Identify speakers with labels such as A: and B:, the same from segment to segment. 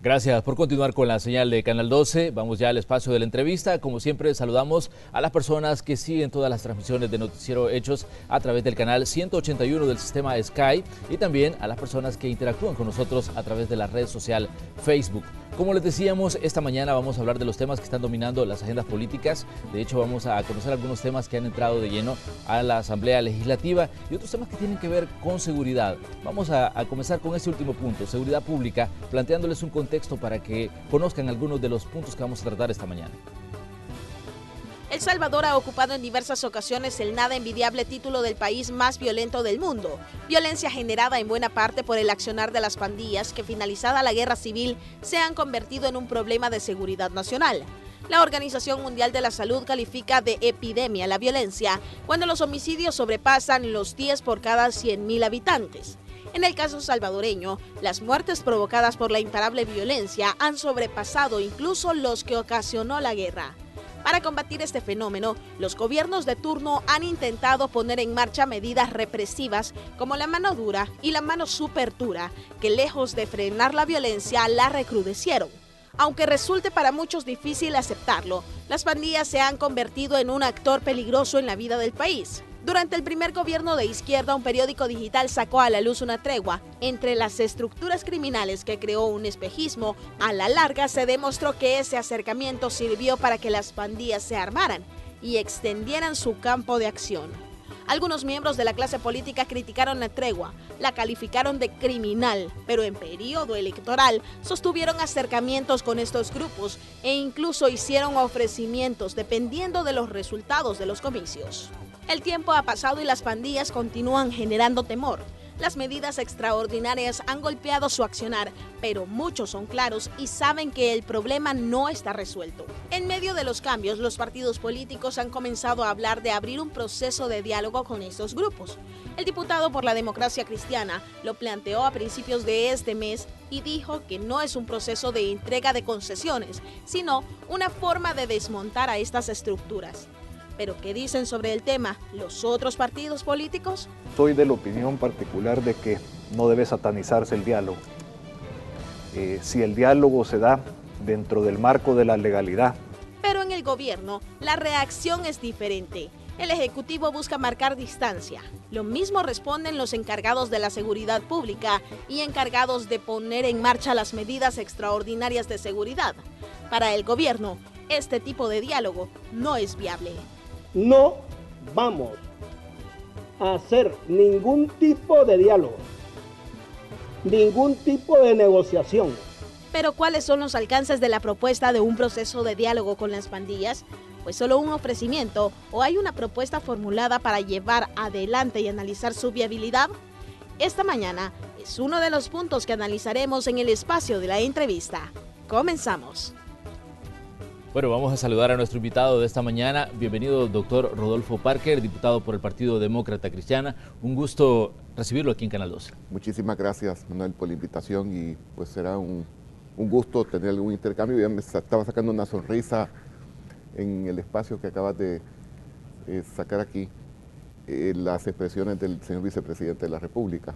A: Gracias por continuar con la señal de Canal 12. Vamos ya al espacio de la entrevista. Como siempre, saludamos a las personas que siguen todas las transmisiones de Noticiero Hechos a través del canal 181 del sistema Sky y también a las personas que interactúan con nosotros a través de la red social Facebook. Como les decíamos, esta mañana vamos a hablar de los temas que están dominando las agendas políticas. De hecho, vamos a conocer algunos temas que han entrado de lleno a la Asamblea Legislativa y otros temas que tienen que ver con seguridad. Vamos a comenzar con este último punto, seguridad pública, planteándoles un contexto para que conozcan algunos de los puntos que vamos a tratar esta mañana.
B: El Salvador ha ocupado en diversas ocasiones el nada envidiable título del país más violento del mundo. Violencia generada en buena parte por el accionar de las pandillas que, finalizada la guerra civil, se han convertido en un problema de seguridad nacional. La Organización Mundial de la Salud califica de epidemia la violencia cuando los homicidios sobrepasan los 10 por cada 100.000 habitantes. En el caso salvadoreño, las muertes provocadas por la imparable violencia han sobrepasado incluso los que ocasionó la guerra. Para combatir este fenómeno, los gobiernos de turno han intentado poner en marcha medidas represivas como la mano dura y la mano súper dura, que lejos de frenar la violencia, la recrudecieron. Aunque resulte para muchos difícil aceptarlo, las pandillas se han convertido en un actor peligroso en la vida del país. Durante el primer gobierno de izquierda, un periódico digital sacó a la luz una tregua entre las estructuras criminales que creó un espejismo. A la larga se demostró que ese acercamiento sirvió para que las pandillas se armaran y extendieran su campo de acción. Algunos miembros de la clase política criticaron la tregua, la calificaron de criminal, pero en periodo electoral sostuvieron acercamientos con estos grupos e incluso hicieron ofrecimientos dependiendo de los resultados de los comicios. El tiempo ha pasado y las pandillas continúan generando temor. Las medidas extraordinarias han golpeado su accionar, pero muchos son claros y saben que el problema no está resuelto. En medio de los cambios, los partidos políticos han comenzado a hablar de abrir un proceso de diálogo con estos grupos. El diputado por la Democracia Cristiana lo planteó a principios de este mes y dijo que no es un proceso de entrega de concesiones, sino una forma de desmontar a estas estructuras. ¿Pero qué dicen sobre el tema los otros partidos políticos?
C: Soy de la opinión particular de que no debe satanizarse el diálogo. Si el diálogo se da dentro del marco de la legalidad.
B: Pero en el gobierno, la reacción es diferente. El Ejecutivo busca marcar distancia. Lo mismo responden los encargados de la seguridad pública y encargados de poner en marcha las medidas extraordinarias de seguridad. Para el gobierno, este tipo de diálogo no es viable.
D: No vamos a hacer ningún tipo de diálogo, ningún tipo de negociación.
B: Pero ¿cuáles son los alcances de la propuesta de un proceso de diálogo con las pandillas? ¿Pues solo un ofrecimiento o hay una propuesta formulada para llevar adelante y analizar su viabilidad? Esta mañana es uno de los puntos que analizaremos en el espacio de la entrevista. Comenzamos.
A: Bueno, vamos a saludar a nuestro invitado de esta mañana. Bienvenido, doctor Rodolfo Parker, diputado por el Partido Demócrata Cristiana. Un gusto recibirlo aquí en Canal 12.
E: Muchísimas gracias, Manuel, por la invitación y pues será un gusto tener algún intercambio. Ya me estaba sacando una sonrisa en el espacio que acabas de sacar aquí, las expresiones del señor vicepresidente de la República.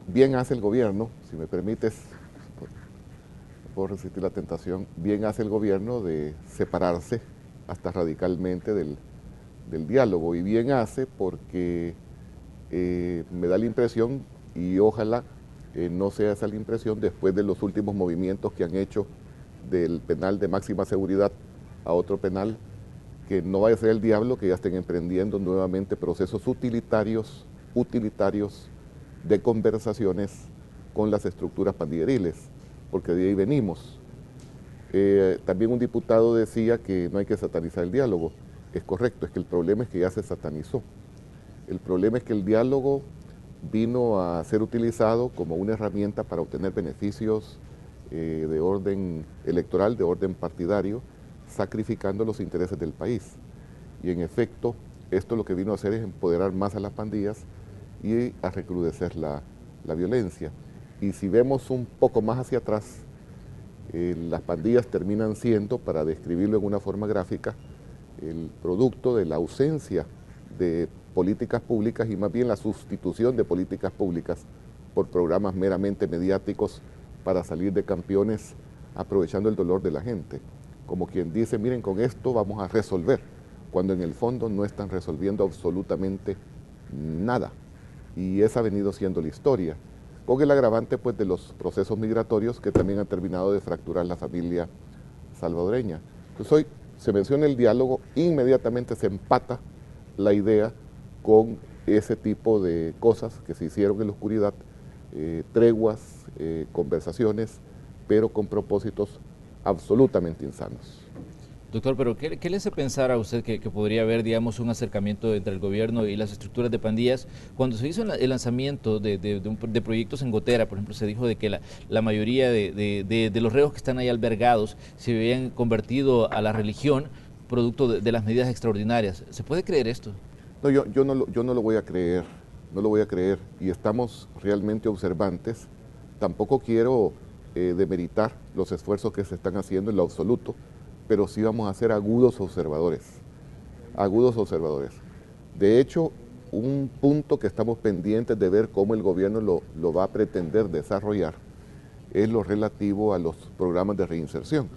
E: Bien hace el gobierno, si me permites, puedo resistir la tentación, bien hace el gobierno de separarse hasta radicalmente del diálogo, y bien hace porque me da la impresión, y ojalá no sea esa la impresión después de los últimos movimientos que han hecho del penal de máxima seguridad a otro penal, que no vaya a ser el diablo que ya estén emprendiendo nuevamente procesos utilitarios de conversaciones con las estructuras pandilleriles, porque de ahí venimos. También un diputado decía que no hay que satanizar el diálogo. Es correcto, es que el problema es que ya se satanizó. El problema es que el diálogo vino a ser utilizado como una herramienta para obtener beneficios de orden electoral, de orden partidario, sacrificando los intereses del país. Y en efecto, esto lo que vino a hacer es empoderar más a las pandillas y a recrudecer la violencia. Y si vemos un poco más hacia atrás, las pandillas terminan siendo, para describirlo en una forma gráfica, el producto de la ausencia de políticas públicas y más bien la sustitución de políticas públicas por programas meramente mediáticos para salir de campeones aprovechando el dolor de la gente. Como quien dice, miren, con esto vamos a resolver, cuando en el fondo no están resolviendo absolutamente nada. Y esa ha venido siendo la historia, con el agravante pues de los procesos migratorios que también han terminado de fracturar la familia salvadoreña. Entonces hoy se menciona el diálogo, inmediatamente se empata la idea con ese tipo de cosas que se hicieron en la oscuridad, treguas, conversaciones, pero con propósitos absolutamente insanos.
A: Doctor, pero ¿qué le hace pensar a usted que podría haber, digamos, un acercamiento entre el gobierno y las estructuras de pandillas? Cuando se hizo el lanzamiento de proyectos en Gotera, por ejemplo, se dijo de que la mayoría de los reos que están ahí albergados se habían convertido a la religión producto de las medidas extraordinarias. ¿Se puede creer esto?
E: No, yo no lo voy a creer, no lo voy a creer, y estamos realmente observantes. Tampoco quiero demeritar los esfuerzos que se están haciendo en lo absoluto, pero sí vamos a ser agudos observadores, agudos observadores. De hecho, un punto que estamos pendientes de ver cómo el gobierno lo va a pretender desarrollar es lo relativo a los programas de reinserción.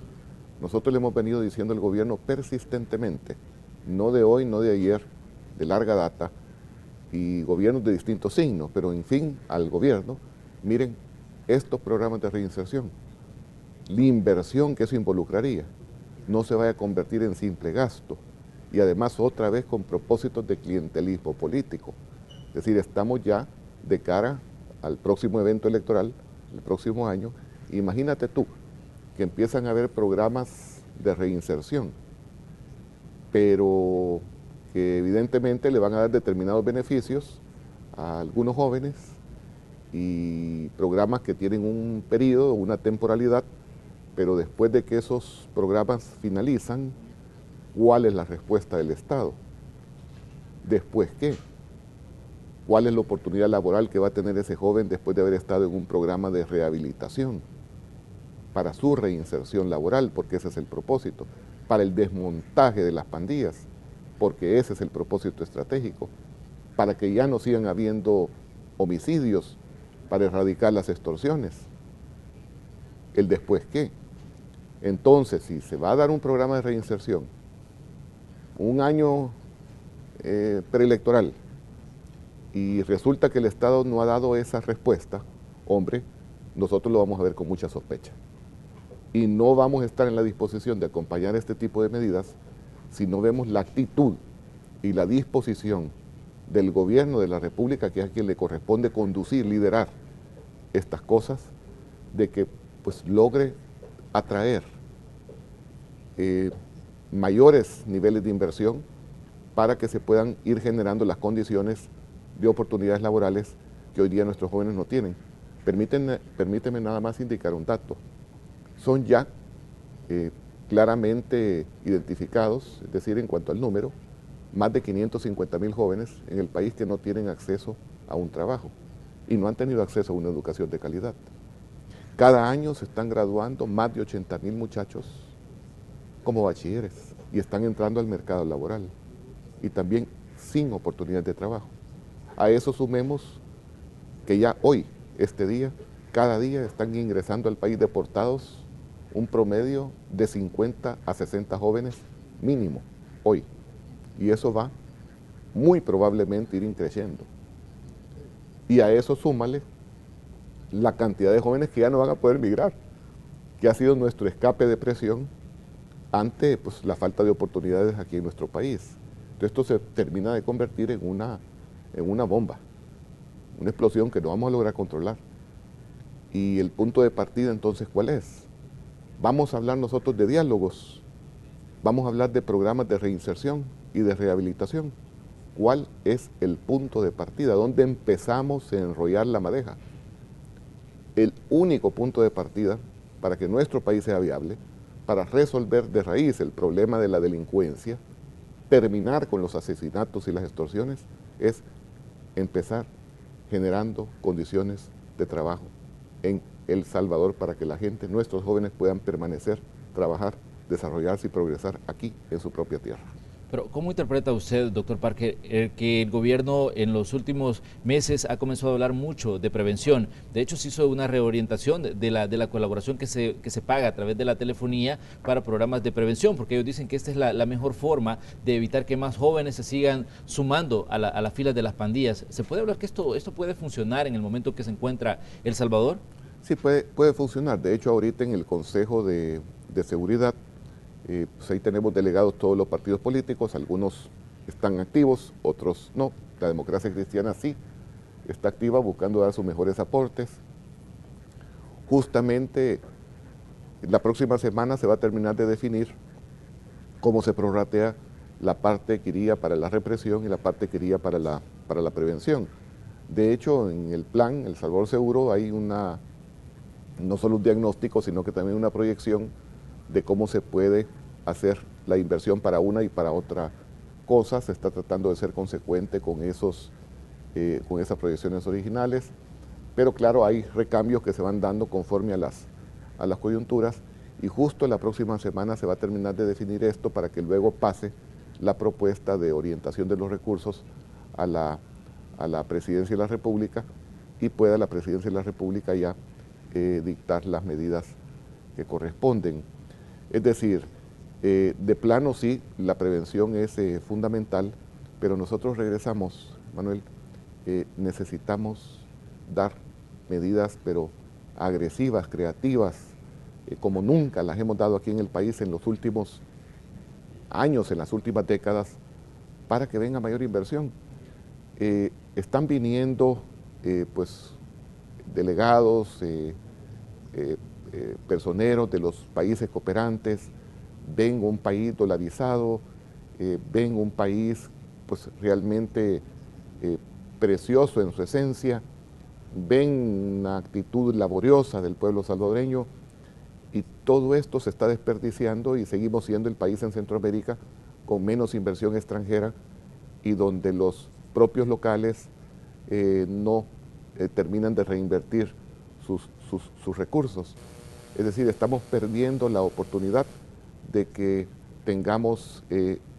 E: Nosotros le hemos venido diciendo al gobierno persistentemente, no de hoy, no de ayer, de larga data, y gobiernos de distintos signos, pero en fin, al gobierno, miren, estos programas de reinserción, la inversión que eso involucraría, no se vaya a convertir en simple gasto, y además otra vez con propósitos de clientelismo político. Es decir, estamos ya de cara al próximo evento electoral, el próximo año. Imagínate tú que empiezan a haber programas de reinserción, pero que evidentemente le van a dar determinados beneficios a algunos jóvenes, y programas que tienen un periodo, una temporalidad, pero después de que esos programas finalizan, ¿cuál es la respuesta del Estado? ¿Después qué? ¿Cuál es la oportunidad laboral que va a tener ese joven después de haber estado en un programa de rehabilitación? Para su reinserción laboral, porque ese es el propósito. Para el desmontaje de las pandillas, porque ese es el propósito estratégico. Para que ya no sigan habiendo homicidios, para erradicar las extorsiones. ¿El después qué? Entonces, si se va a dar un programa de reinserción, un año preelectoral, y resulta que el Estado no ha dado esa respuesta, hombre, nosotros lo vamos a ver con mucha sospecha. Y no vamos a estar en la disposición de acompañar este tipo de medidas si no vemos la actitud y la disposición del gobierno de la República, que es a quien le corresponde conducir, liderar estas cosas, de que pues logre atraer mayores niveles de inversión para que se puedan ir generando las condiciones de oportunidades laborales que hoy día nuestros jóvenes no tienen. Permíteme nada más indicar un dato. Son ya claramente identificados, es decir, en cuanto al número, más de 550,000 jóvenes en el país que no tienen acceso a un trabajo y no han tenido acceso a una educación de calidad. Cada año se están graduando más de 80,000 muchachos como bachilleres y están entrando al mercado laboral y también sin oportunidades de trabajo. A eso sumemos que ya hoy, este día, cada día están ingresando al país deportados un promedio de 50 a 60 jóvenes mínimo hoy. Y eso va muy probablemente ir creciendo. Y a eso súmale la cantidad de jóvenes que ya no van a poder migrar, que ha sido nuestro escape de presión ante pues, la falta de oportunidades aquí en nuestro país. Entonces esto se termina de convertir en una bomba, una explosión que no vamos a lograr controlar. Y el punto de partida entonces, ¿cuál es? Vamos a hablar nosotros de diálogos, vamos a hablar de programas de reinserción y de rehabilitación. ¿Cuál es el punto de partida? ¿Dónde empezamos a enrollar la madeja? El único punto de partida para que nuestro país sea viable, para resolver de raíz el problema de la delincuencia, terminar con los asesinatos y las extorsiones, es empezar generando condiciones de trabajo en El Salvador para que la gente, nuestros jóvenes puedan permanecer, trabajar, desarrollarse y progresar aquí en su propia tierra.
A: Pero ¿cómo interpreta usted, doctor Parker, que el gobierno en los últimos meses ha comenzado a hablar mucho de prevención? De hecho, se hizo una reorientación de la colaboración que se paga a través de la telefonía para programas de prevención, porque ellos dicen que esta es la mejor forma de evitar que más jóvenes se sigan sumando a las filas de las pandillas. ¿Se puede hablar que esto puede funcionar en el momento que se encuentra El Salvador?
E: Sí, puede funcionar. De hecho, ahorita en el Consejo de Seguridad, pues ahí tenemos delegados todos los partidos políticos, algunos están activos, otros no. La Democracia Cristiana sí está activa buscando dar sus mejores aportes. Justamente la próxima semana se va a terminar de definir cómo se prorratea la parte que iría para la represión y la parte que iría para la prevención. De hecho, en el plan El Salvador Seguro hay no solo un diagnóstico, sino que también una proyección de cómo se puede hacer la inversión para una y para otra cosa. Se está tratando de ser consecuente con esas proyecciones originales, pero claro, hay recambios que se van dando conforme a las coyunturas, y justo la próxima semana se va a terminar de definir esto para que luego pase la propuesta de orientación de los recursos a la Presidencia de la República, y pueda la Presidencia de la República ya dictar las medidas que corresponden. Es decir, de plano sí, la prevención es fundamental, pero nosotros regresamos, Manuel, necesitamos dar medidas, pero agresivas, creativas, como nunca las hemos dado aquí en el país en los últimos años, en las últimas décadas, para que venga mayor inversión. Están viniendo pues delegados, personeros de los países cooperantes, ven un país dolarizado, ven un país pues realmente precioso en su esencia, ven una actitud laboriosa del pueblo salvadoreño, y todo esto se está desperdiciando y seguimos siendo el país en Centroamérica con menos inversión extranjera y donde los propios locales no terminan de reinvertir sus recursos. Es decir, estamos perdiendo la oportunidad de que tengamos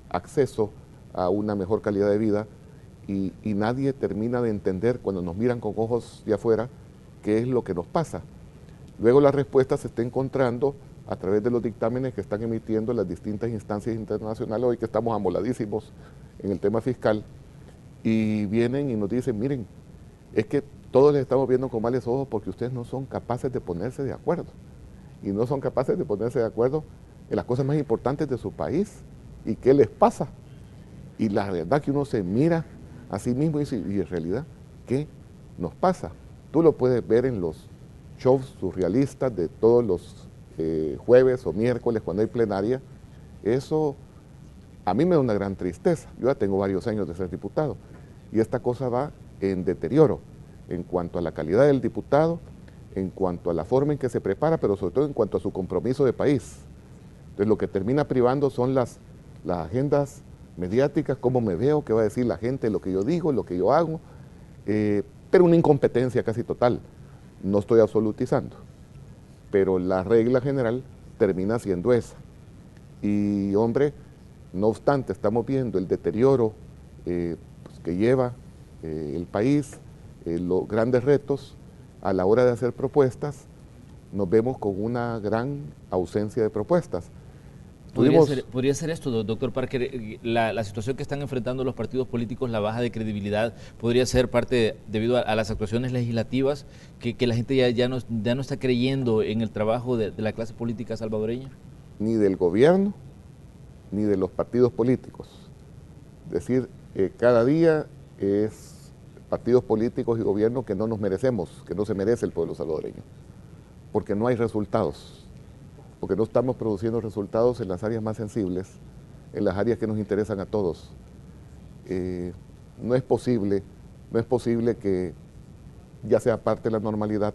E: acceso a una mejor calidad de vida, y nadie termina de entender cuando nos miran con ojos de afuera qué es lo que nos pasa. Luego la respuesta se está encontrando a través de los dictámenes que están emitiendo las distintas instancias internacionales, hoy que estamos amoladísimos en el tema fiscal, y vienen y nos dicen, miren, es que todos les estamos viendo con males ojos porque ustedes no son capaces de ponerse de acuerdo, y no son capaces de ponerse de acuerdo en las cosas más importantes de su país. ¿Y qué les pasa? Y la verdad que uno se mira a sí mismo y dice, y en realidad, ¿qué nos pasa? Tú lo puedes ver en los shows surrealistas de todos los jueves o miércoles cuando hay plenaria. Eso a mí me da una gran tristeza. Yo ya tengo varios años de ser diputado y esta cosa va en deterioro en cuanto a la calidad del diputado, en cuanto a la forma en que se prepara, pero sobre todo en cuanto a su compromiso de país. Entonces lo que termina privando son las agendas mediáticas, cómo me veo, qué va a decir la gente, lo que yo digo, lo que yo hago, pero una incompetencia casi total. No estoy absolutizando, pero la regla general termina siendo esa. Y hombre, no obstante, estamos viendo el deterioro pues, que lleva el país, los grandes retos a la hora de hacer propuestas, nos vemos con una gran ausencia de propuestas.
A: ¿Podría ser esto, doctor Parker, la situación que están enfrentando los partidos políticos, la baja de credibilidad, podría ser parte debido a las actuaciones legislativas, que la gente ya no está creyendo en el trabajo de la clase política salvadoreña?
E: Ni del gobierno, ni de los partidos políticos. Es decir, cada día es partidos políticos y gobierno que no nos merecemos, que no se merece el pueblo salvadoreño, porque no hay resultados, porque no estamos produciendo resultados en las áreas más sensibles, en las áreas que nos interesan a todos. No es posible que ya sea parte de la normalidad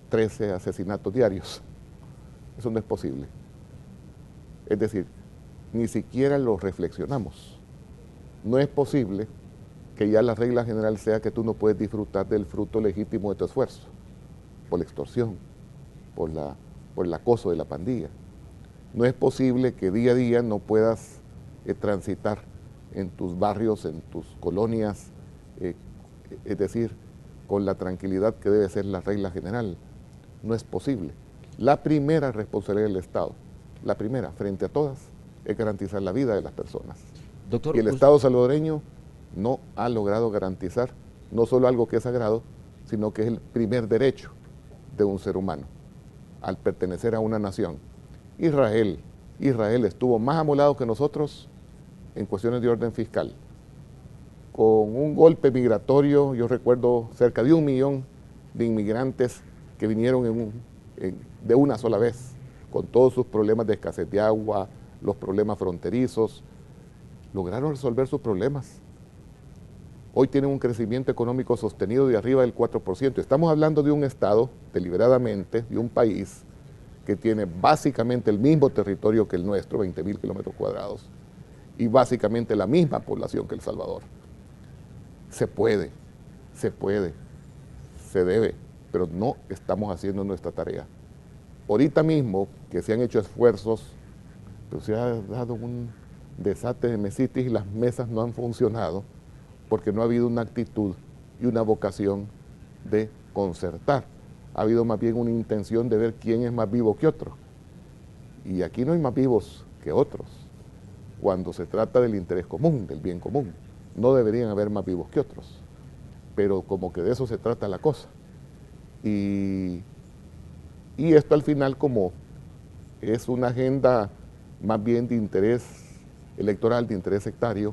E: 13 asesinatos diarios. Eso no es posible. Es decir, ni siquiera lo reflexionamos. No es posible que ya la regla general sea que tú no puedes disfrutar del fruto legítimo de tu esfuerzo, por la extorsión, por el acoso de la pandilla. No es posible que día a día no puedas transitar en tus barrios, en tus colonias, es decir, con la tranquilidad que debe ser la regla general. No es posible. La primera responsabilidad del Estado, la primera, frente a todas, es garantizar la vida de las personas.
A: Doctor,
E: y el Estado salvadoreño no ha logrado garantizar no solo algo que es sagrado, sino que es el primer derecho de un ser humano, al pertenecer a una nación. Israel estuvo más amolado que nosotros en cuestiones de orden fiscal. Con un golpe migratorio, yo recuerdo cerca de 1 millón de inmigrantes que vinieron de una sola vez, con todos sus problemas de escasez de agua, los problemas fronterizos, lograron resolver sus problemas. Hoy tienen un crecimiento económico sostenido de arriba del 4%. Estamos hablando de un Estado, deliberadamente, de un país que tiene básicamente el mismo territorio que el nuestro, 20.000 kilómetros cuadrados, y básicamente la misma población que El Salvador. Se puede, se debe, pero no estamos haciendo nuestra tarea. Ahorita mismo que se han hecho esfuerzos, pero se ha dado un desate de mesitis y las mesas no han funcionado porque no ha habido una actitud y una vocación de concertar. Ha habido más bien una intención de ver quién es más vivo que otro. Y aquí no hay más vivos que otros. Cuando se trata del interés común, del bien común, no deberían haber más vivos que otros. Pero como que de eso se trata la cosa. Y esto al final, como es una agenda más bien de interés electoral, de interés sectario,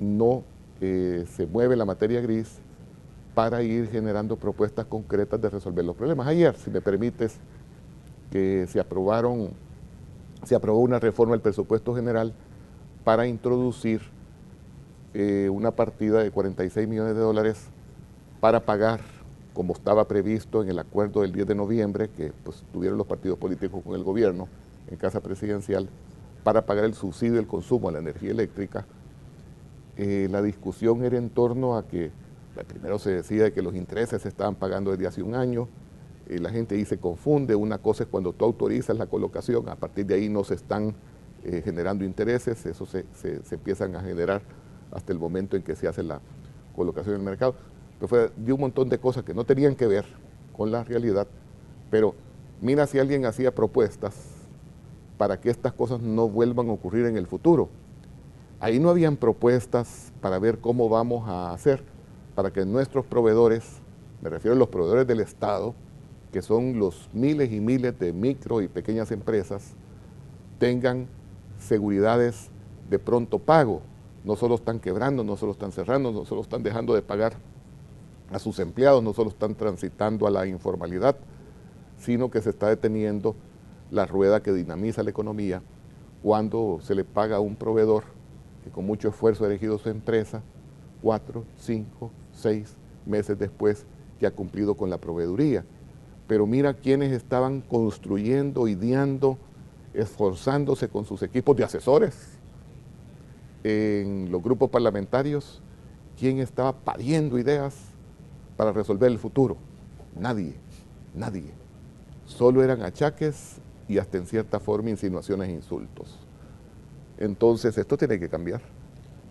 E: no se mueve la materia gris para ir generando propuestas concretas de resolver los problemas. Ayer, si me permites, que se aprobó una reforma del presupuesto general para introducir una partida de 46 millones de dólares para pagar, como estaba previsto en el acuerdo del 10 de noviembre, que pues, tuvieron los partidos políticos con el gobierno en Casa Presidencial, para pagar el subsidio del consumo de la energía eléctrica. La discusión era en torno a que primero se decía que los intereses se estaban pagando desde hace un año, la gente ahí se confunde. Una cosa es cuando tú autorizas la colocación, a partir de ahí no se están generando intereses, eso se empiezan a generar hasta el momento en que se hace la colocación en el mercado. Pero fue de un montón de cosas que no tenían que ver con la realidad, pero mira si alguien hacía propuestas para que estas cosas no vuelvan a ocurrir en el futuro. Ahí no habían propuestas para ver cómo vamos a hacer para que nuestros proveedores, me refiero a los proveedores del Estado, que son los miles y miles de micro y pequeñas empresas, tengan seguridades de pronto pago. No solo están quebrando, no solo están cerrando, no solo están dejando de pagar a sus empleados, no solo están transitando a la informalidad, sino que se está deteniendo la rueda que dinamiza la economía cuando se le paga a un proveedor que con mucho esfuerzo ha dirigido su empresa 4, 5, 6 meses después que ha cumplido con la proveeduría. Pero mira quienes estaban construyendo, ideando, esforzándose con sus equipos de asesores en los grupos parlamentarios. ¿Quién estaba pariendo ideas para resolver el futuro? Nadie. Solo eran achaques y hasta en cierta forma insinuaciones e insultos. Entonces esto tiene que cambiar.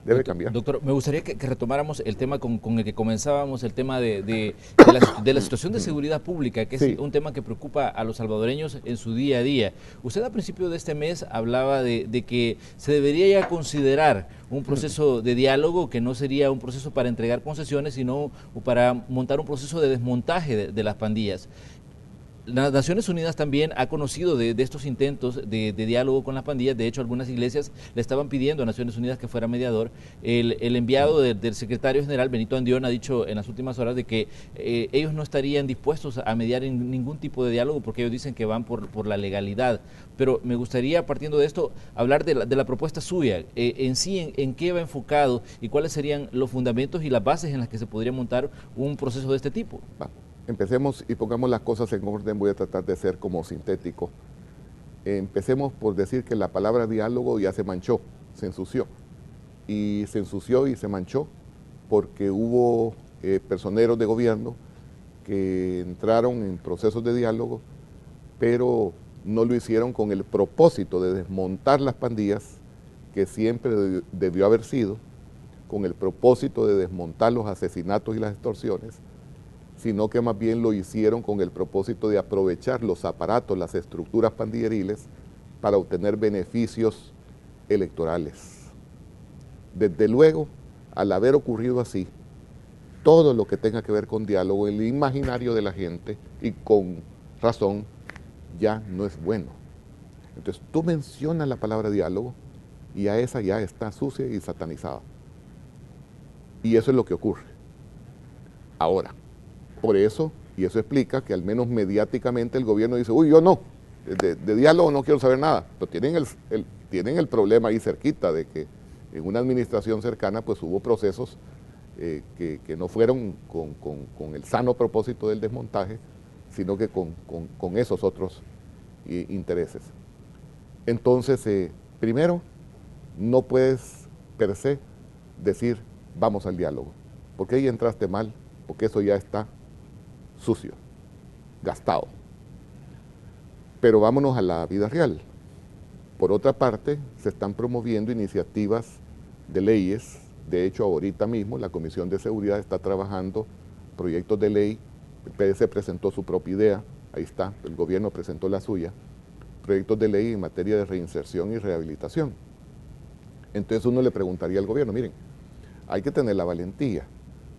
E: Debe cambiar.
A: Doctor, me gustaría que retomáramos el tema con el que comenzábamos, el tema de la situación de seguridad pública, que es un tema que preocupa a los salvadoreños en su día a día. Usted a principio de este mes hablaba de que se debería ya considerar un proceso de diálogo que no sería un proceso para entregar concesiones, sino para montar un proceso de desmontaje de las pandillas. Las Naciones Unidas también ha conocido de estos intentos de diálogo con las pandillas. De hecho, algunas iglesias le estaban pidiendo a Naciones Unidas que fuera mediador. El enviado del secretario general, Benito Andión, ha dicho en las últimas horas de que ellos no estarían dispuestos a mediar en ningún tipo de diálogo porque ellos dicen que van por la legalidad. Pero me gustaría, partiendo de esto, hablar de la propuesta suya. En sí, ¿en qué va enfocado y cuáles serían los fundamentos y las bases en las que se podría montar un proceso de este tipo?
E: Empecemos y pongamos las cosas en orden. Voy a tratar de ser como sintético. Empecemos por decir que la palabra diálogo ya se manchó, se ensució. Y se ensució y se manchó porque hubo personeros de gobierno que entraron en procesos de diálogo, pero no lo hicieron con el propósito de desmontar las pandillas que siempre debió haber sido con el propósito de desmontar los asesinatos y las extorsiones, sino que más bien lo hicieron con el propósito de aprovechar los aparatos, las estructuras pandilleriles para obtener beneficios electorales. Desde luego, al haber ocurrido así, todo lo que tenga que ver con diálogo, el imaginario de la gente, y con razón, ya no es bueno. Entonces, tú mencionas la palabra diálogo y a esa ya está sucia y satanizada. Y eso es lo que ocurre. Ahora, por eso, y eso explica que al menos mediáticamente el gobierno dice, uy, yo no, de diálogo no quiero saber nada. Pero tienen el problema ahí cerquita de que en una administración cercana pues hubo procesos que no fueron con el sano propósito del desmontaje, sino que con esos otros intereses. Entonces, primero, no puedes per se decir vamos al diálogo, porque ahí entraste mal, porque eso ya está sucio, gastado. Pero vámonos a la vida real. Por otra parte, se están promoviendo iniciativas de leyes. De hecho, ahorita mismo la Comisión de Seguridad está trabajando proyectos de ley. El PS presentó su propia idea, ahí está, el gobierno presentó la suya, proyectos de ley en materia de reinserción y rehabilitación. Entonces uno le preguntaría al gobierno, miren, hay que tener la valentía.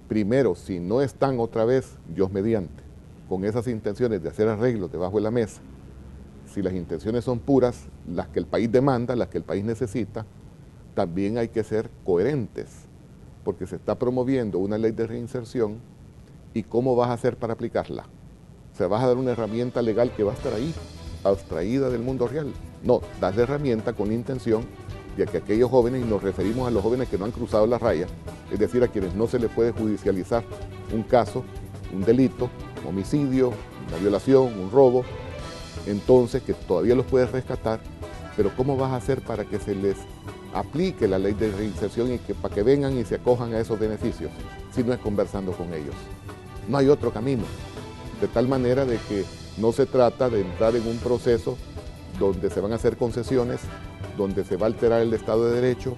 E: Primero, si no están otra vez, Dios mediante, con esas intenciones de hacer arreglos debajo de la mesa, si las intenciones son puras, las que el país demanda, las que el país necesita, también hay que ser coherentes, porque se está promoviendo una ley de reinserción, ¿y cómo vas a hacer para aplicarla? ¿Se vas a dar una herramienta legal que va a estar ahí, abstraída del mundo real? No, das la herramienta con intención de que aquellos jóvenes, y nos referimos a los jóvenes que no han cruzado la raya, es decir, a quienes no se les puede judicializar un caso, un delito, un homicidio, una violación, un robo, entonces que todavía los puedes rescatar, pero ¿cómo vas a hacer para que se les aplique la ley de reinserción y que para que vengan y se acojan a esos beneficios, si no es conversando con ellos? No hay otro camino, de tal manera de que no se trata de entrar en un proceso donde se van a hacer concesiones, donde se va a alterar el Estado de Derecho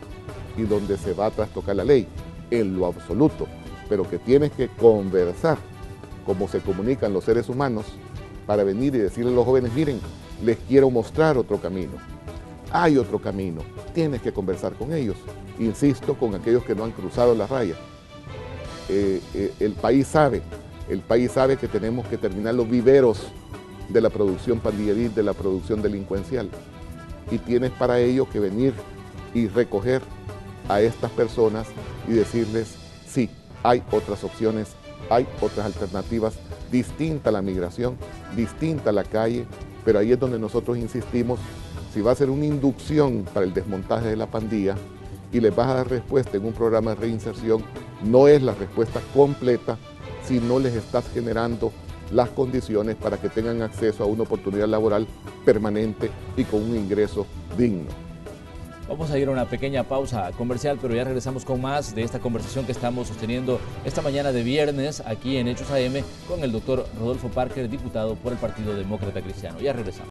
E: y donde se va a trastocar la ley, en lo absoluto, pero que tienes que conversar como se comunican los seres humanos para venir y decirle a los jóvenes, miren, les quiero mostrar otro camino. Hay otro camino, tienes que conversar con ellos, insisto, con aquellos que no han cruzado la raya. El país sabe que tenemos que terminar los viveros de la producción pandilleril, de la producción delincuencial, y tienes para ello que venir y recoger a estas personas y decirles, sí, hay otras opciones, hay otras alternativas, distinta a la migración, distinta a la calle, pero ahí es donde nosotros insistimos, si va a ser una inducción para el desmontaje de la pandilla y les vas a dar respuesta en un programa de reinserción, no es la respuesta completa si no les estás generando las condiciones para que tengan acceso a una oportunidad laboral permanente y con un ingreso digno.
A: Vamos a ir a una pequeña pausa comercial, pero ya regresamos con más de esta conversación que estamos sosteniendo esta mañana de viernes aquí en Hechos AM con el doctor Rodolfo Parker, diputado por el Partido Demócrata Cristiano. Ya regresamos.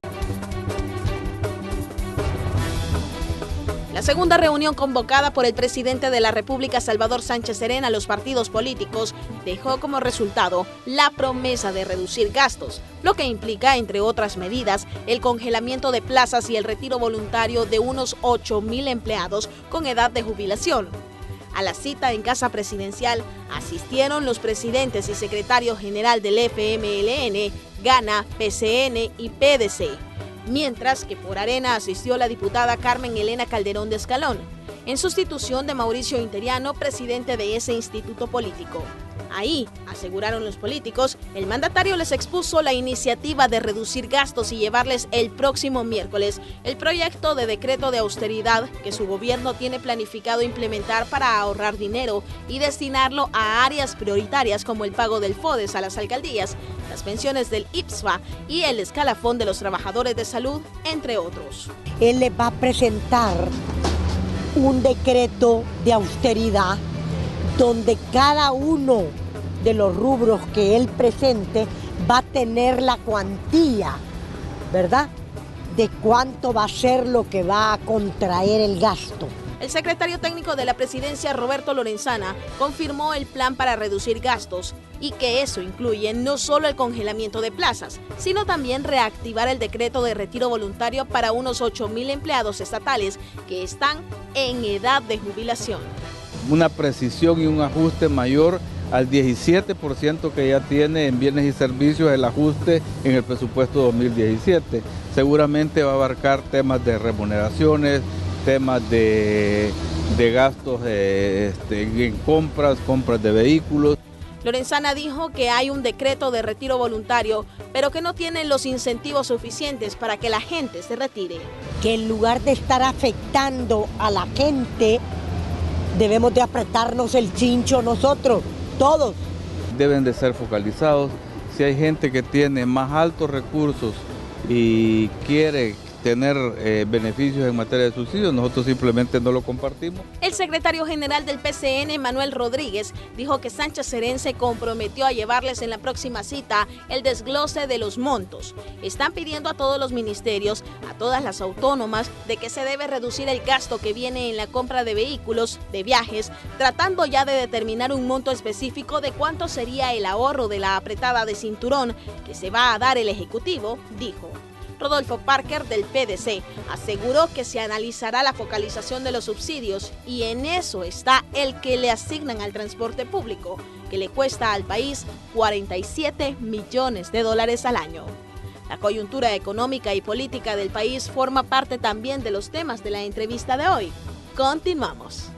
B: La segunda reunión convocada por el presidente de la República, Salvador Sánchez Serén, a los partidos políticos dejó como resultado la promesa de reducir gastos, lo que implica, entre otras medidas, el congelamiento de plazas y el retiro voluntario de unos 8,000 empleados con edad de jubilación. A la cita en Casa Presidencial asistieron los presidentes y secretario general del FMLN, GANA, PCN y PDC. Mientras que por Arena asistió la diputada Carmen Elena Calderón de Escalón, en sustitución de Mauricio Interiano, presidente de ese instituto político. Ahí, aseguraron los políticos, el mandatario les expuso la iniciativa de reducir gastos y llevarles el próximo miércoles el proyecto de decreto de austeridad que su gobierno tiene planificado implementar para ahorrar dinero y destinarlo a áreas prioritarias como el pago del FODES a las alcaldías, las pensiones del IPSFA y el escalafón de los trabajadores de salud, entre otros.
F: Él le va a presentar un decreto de austeridad donde cada uno de los rubros que él presente va a tener la cuantía, ¿verdad?, de cuánto va a ser lo que va a contraer el gasto.
B: El secretario técnico de la presidencia, Roberto Lorenzana, confirmó el plan para reducir gastos y que eso incluye no solo el congelamiento de plazas, sino también reactivar el decreto de retiro voluntario para unos 8.000 empleados estatales que están en edad de jubilación.
G: Una precisión y un ajuste mayor al 17% que ya tiene en bienes y servicios el ajuste en el presupuesto 2017. Seguramente va a abarcar temas de remuneraciones, temas de gastos en compras de vehículos.
B: Lorenzana dijo que hay un decreto de retiro voluntario, pero que no tienen los incentivos suficientes para que la gente se retire.
F: Que en lugar de estar afectando a la gente, debemos de apretarnos el cincho nosotros, todos.
G: Deben de ser focalizados. Si hay gente que tiene más altos recursos y quiere tener beneficios en materia de subsidios, nosotros simplemente no lo compartimos.
B: El secretario general del PCN, Manuel Rodríguez, dijo que Sánchez Serén se comprometió a llevarles en la próxima cita el desglose de los montos. Están pidiendo a todos los ministerios, a todas las autónomas, de que se debe reducir el gasto que viene en la compra de vehículos, de viajes, tratando ya de determinar un monto específico de cuánto sería el ahorro de la apretada de cinturón que se va a dar el Ejecutivo, dijo. Rodolfo Parker, del PDC, aseguró que se analizará la focalización de los subsidios y en eso está el que le asignan al transporte público, que le cuesta al país 47 millones de dólares al año. La coyuntura económica y política del país forma parte también de los temas de la entrevista de hoy. Continuamos.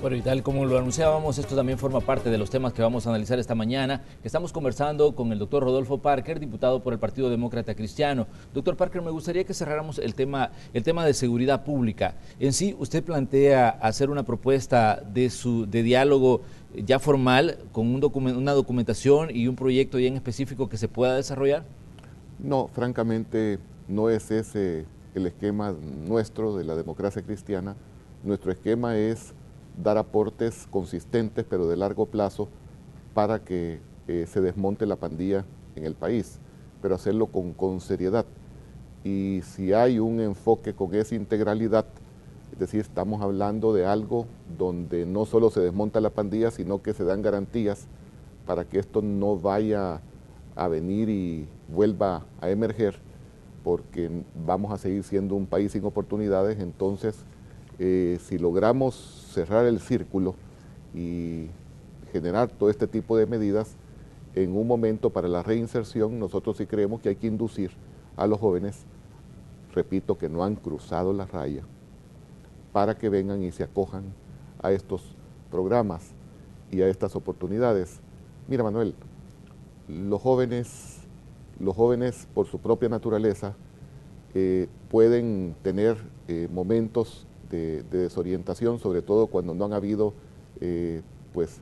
A: Bueno, y tal como lo anunciábamos, esto también forma parte de los temas que vamos a analizar esta mañana. Estamos conversando con el doctor Rodolfo Parker, diputado por el Partido Demócrata Cristiano. Doctor Parker, me gustaría que cerráramos el tema de seguridad pública. En sí, ¿usted plantea hacer una propuesta de diálogo ya formal con una documentación y un proyecto ya en específico que se pueda desarrollar?
E: No, francamente, no es ese el esquema nuestro de la democracia cristiana. Nuestro esquema es dar aportes consistentes pero de largo plazo para que se desmonte la pandilla en el país, pero hacerlo con seriedad. Y si hay un enfoque con esa integralidad, es decir, estamos hablando de algo donde no solo se desmonta la pandilla, sino que se dan garantías para que esto no vaya a venir y vuelva a emerger, porque vamos a seguir siendo un país sin oportunidades. Entonces, si logramos cerrar el círculo y generar todo este tipo de medidas en un momento para la reinserción, nosotros sí creemos que hay que inducir a los jóvenes, repito, que no han cruzado la raya, para que vengan y se acojan a estos programas y a estas oportunidades. Mira, Manuel, los jóvenes por su propia naturaleza pueden tener momentos de desorientación, sobre todo cuando no han habido pues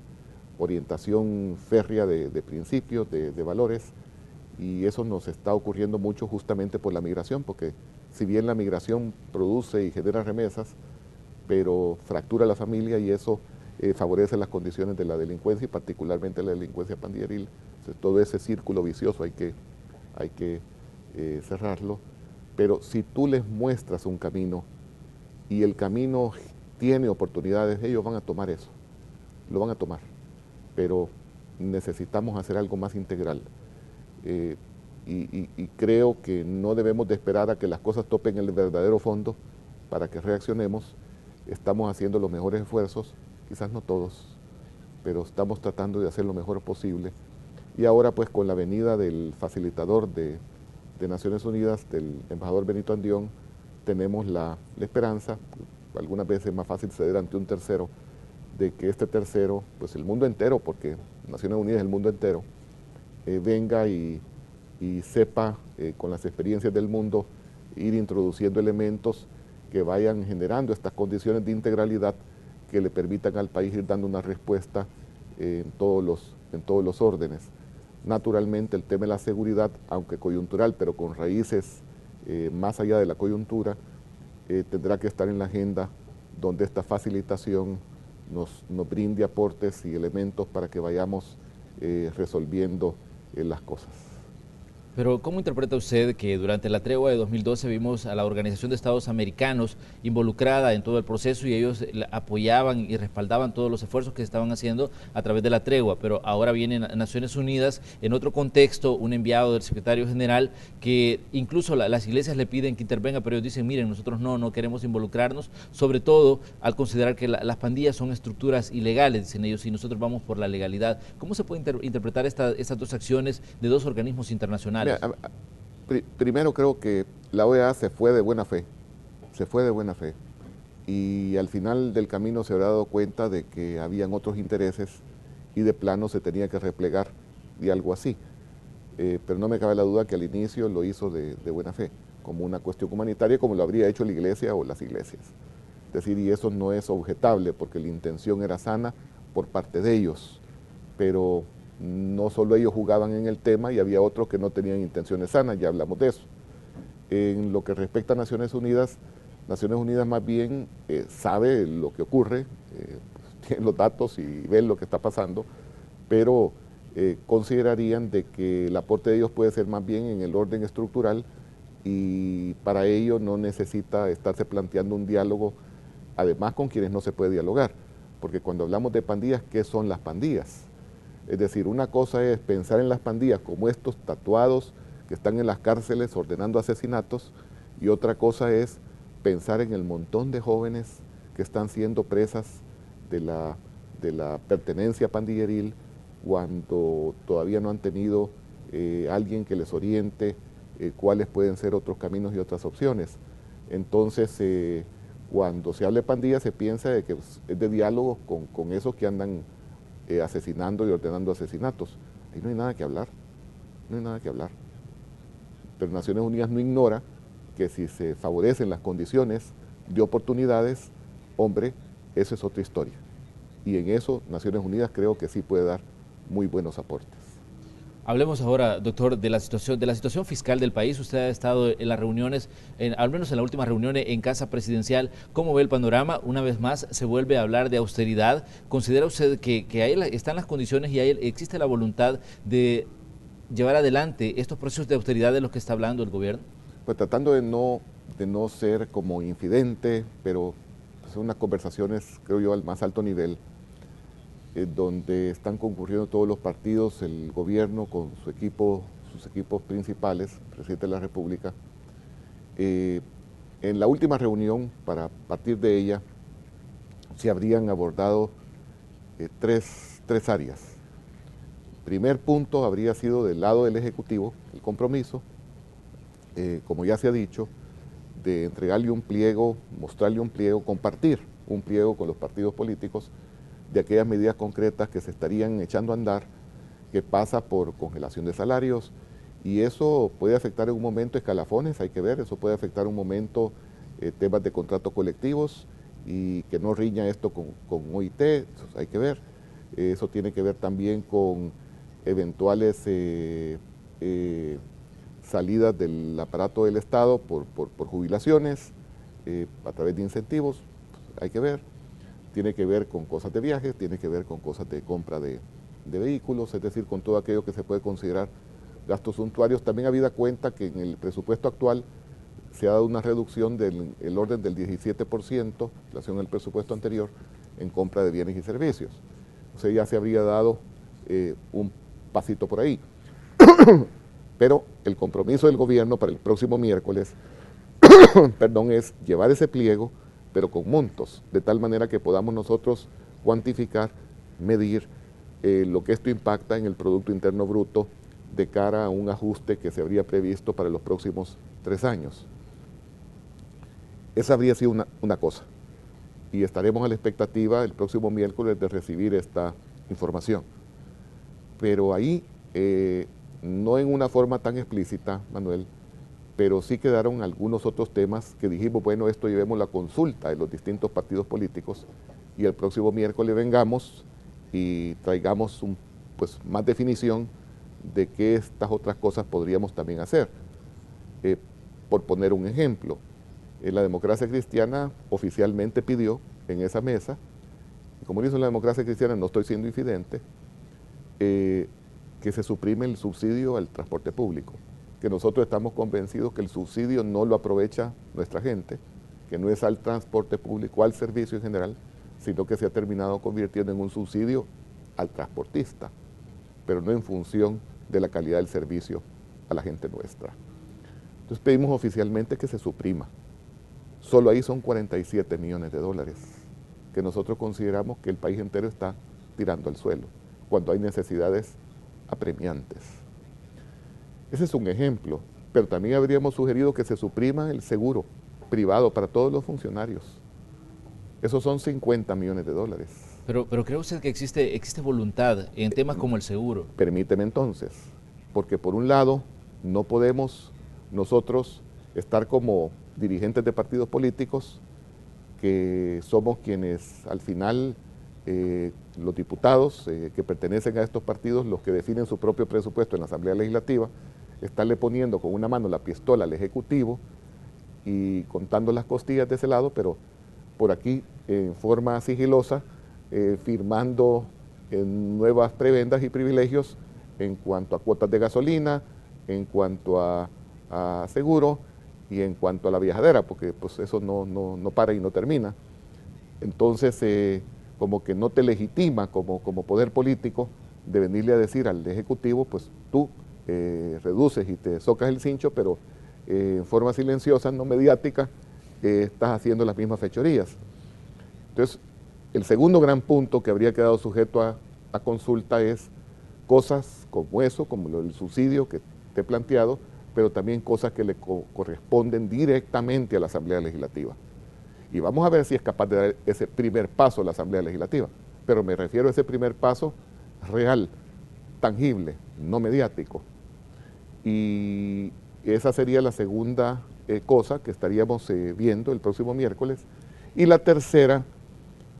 E: orientación férrea de principios, de valores, y eso nos está ocurriendo mucho justamente por la migración, porque si bien la migración produce y genera remesas, pero fractura la familia y eso favorece las condiciones de la delincuencia y particularmente la delincuencia pandilleril. Entonces, todo ese círculo vicioso hay que cerrarlo, pero si tú les muestras un camino y el camino tiene oportunidades, ellos van a tomar eso, lo van a tomar, pero necesitamos hacer algo más integral. Y creo que no debemos de esperar a que las cosas topen el verdadero fondo para que reaccionemos. Estamos haciendo los mejores esfuerzos, quizás no todos, pero estamos tratando de hacer lo mejor posible. Y ahora pues con la venida del facilitador de Naciones Unidas, del embajador Benito Andión, tenemos la esperanza, algunas veces es más fácil ceder ante un tercero, de que este tercero, pues el mundo entero, porque Naciones Unidas es el mundo entero, venga y sepa con las experiencias del mundo ir introduciendo elementos que vayan generando estas condiciones de integralidad que le permitan al país ir dando una respuesta en todos los órdenes. Naturalmente el tema de la seguridad, aunque coyuntural, pero con raíces más allá de la coyuntura, tendrá que estar en la agenda donde esta facilitación nos brinde aportes y elementos para que vayamos resolviendo las cosas.
A: Pero ¿cómo interpreta usted que durante la tregua de 2012 vimos a la Organización de Estados Americanos involucrada en todo el proceso y ellos apoyaban y respaldaban todos los esfuerzos que se estaban haciendo a través de la tregua? Pero ahora vienen Naciones Unidas en otro contexto, un enviado del secretario general que incluso las iglesias le piden que intervenga, pero ellos dicen, miren, nosotros no queremos involucrarnos, sobre todo al considerar que las pandillas son estructuras ilegales, dicen ellos, y nosotros vamos por la legalidad. ¿Cómo se puede interpretar estas dos acciones de dos organismos internacionales?
E: Primero creo que la OEA se fue de buena fe, y al final del camino se habrá dado cuenta de que habían otros intereses y de plano se tenía que replegar y algo así. Pero no me cabe la duda que al inicio lo hizo de buena fe, como una cuestión humanitaria, como lo habría hecho la iglesia o las iglesias. Es decir, y eso no es objetable porque la intención era sana por parte de ellos, pero no solo ellos jugaban en el tema y había otros que no tenían intenciones sanas, ya hablamos de eso. En lo que respecta a Naciones Unidas más bien sabe lo que ocurre, tiene los datos y ve lo que está pasando, pero considerarían de que el aporte de ellos puede ser más bien en el orden estructural y para ello no necesita estarse planteando un diálogo, además con quienes no se puede dialogar, porque cuando hablamos de pandillas, ¿qué son las pandillas? Es decir, una cosa es pensar en las pandillas como estos tatuados que están en las cárceles ordenando asesinatos y otra cosa es pensar en el montón de jóvenes que están siendo presas de la pertenencia pandilleril cuando todavía no han tenido alguien que les oriente cuáles pueden ser otros caminos y otras opciones. Entonces, cuando se habla de pandillas se piensa de que es de diálogo con esos que andan asesinando y ordenando asesinatos. Ahí no hay nada que hablar, Pero Naciones Unidas no ignora que si se favorecen las condiciones de oportunidades, hombre, eso es otra historia. Y en eso Naciones Unidas creo que sí puede dar muy buenos aportes.
A: Hablemos ahora, doctor, de la situación fiscal del país. Usted ha estado en las reuniones, al menos en la última reunión en Casa Presidencial. ¿Cómo ve el panorama? Una vez más se vuelve a hablar de austeridad. ¿Considera usted que ahí están las condiciones y ahí existe la voluntad de llevar adelante estos procesos de austeridad de los que está hablando el gobierno?
E: Pues tratando de no ser como infidente, pero son unas conversaciones, creo yo, al más alto nivel, donde están concurriendo todos los partidos, el gobierno con sus equipos principales, el presidente de la República. En la última reunión, para partir de ella, se habrían abordado tres áreas. Primer punto habría sido del lado del Ejecutivo, el compromiso, como ya se ha dicho, de entregarle un pliego, mostrarle un pliego, compartir un pliego con los partidos políticos de aquellas medidas concretas que se estarían echando a andar, que pasa por congelación de salarios, y eso puede afectar en un momento escalafones, hay que ver, eso puede afectar en un momento temas de contratos colectivos, y que no riña esto con OIT, eso hay que ver. Eso tiene que ver también con eventuales salidas del aparato del Estado por jubilaciones, a través de incentivos, pues hay que ver. Tiene que ver con cosas de viajes, tiene que ver con cosas de compra de vehículos, es decir, con todo aquello que se puede considerar gastos suntuarios. También habida cuenta que en el presupuesto actual se ha dado una reducción del orden del 17% en relación al presupuesto anterior en compra de bienes y servicios. O sea, ya se habría dado un pasito por ahí. Pero el compromiso del gobierno para el próximo miércoles perdón, es llevar ese pliego, pero con montos, de tal manera que podamos nosotros cuantificar, medir lo que esto impacta en el Producto Interno Bruto de cara a un ajuste que se habría previsto para los próximos 3 años. Esa habría sido una cosa, y estaremos a la expectativa el próximo miércoles de recibir esta información. Pero ahí, no en una forma tan explícita, Manuel, pero sí quedaron algunos otros temas que dijimos, bueno, esto llevemos la consulta de los distintos partidos políticos y el próximo miércoles vengamos y traigamos pues, más definición de qué estas otras cosas podríamos también hacer. Por poner un ejemplo, la Democracia Cristiana oficialmente pidió en esa mesa, y como dice la Democracia Cristiana, no estoy siendo infidente, que se suprime el subsidio al transporte público. que nosotros estamos convencidos que el subsidio no lo aprovecha nuestra gente, que no es al transporte público, al servicio en general, sino que se ha terminado convirtiendo en un subsidio al transportista, pero no en función de la calidad del servicio a la gente nuestra. Entonces pedimos oficialmente que se suprima. Solo ahí son 47 millones de dólares, que nosotros consideramos que el país entero está tirando al suelo, cuando hay necesidades apremiantes. Ese es un ejemplo, pero también habríamos sugerido que se suprima el seguro privado para todos los funcionarios. Esos son 50 millones de dólares.
A: Pero ¿cree usted que existe voluntad en temas como el seguro?
E: Permíteme entonces, porque por un lado no podemos nosotros estar como dirigentes de partidos políticos, que somos quienes al final, los diputados que pertenecen a estos partidos, los que definen su propio presupuesto en la Asamblea Legislativa, estarle poniendo con una mano la pistola al Ejecutivo y contando las costillas de ese lado, pero por aquí en forma sigilosa, firmando nuevas prebendas y privilegios en cuanto a cuotas de gasolina, en cuanto a seguro y en cuanto a la viajadera, porque pues eso no para y no termina. Entonces, como que no te legitima como poder político de venirle a decir al Ejecutivo, pues tú reduces y te socas el cincho, pero en forma silenciosa, no mediática, estás haciendo las mismas fechorías. Entonces, el segundo gran punto que habría quedado sujeto a consulta es cosas como eso, como el subsidio que te he planteado, pero también cosas que le corresponden directamente a la Asamblea Legislativa. Y vamos a ver si es capaz de dar ese primer paso a la Asamblea Legislativa, pero me refiero a ese primer paso real, tangible, no mediático. Y esa sería la segunda cosa que estaríamos viendo el próximo miércoles. Y la tercera,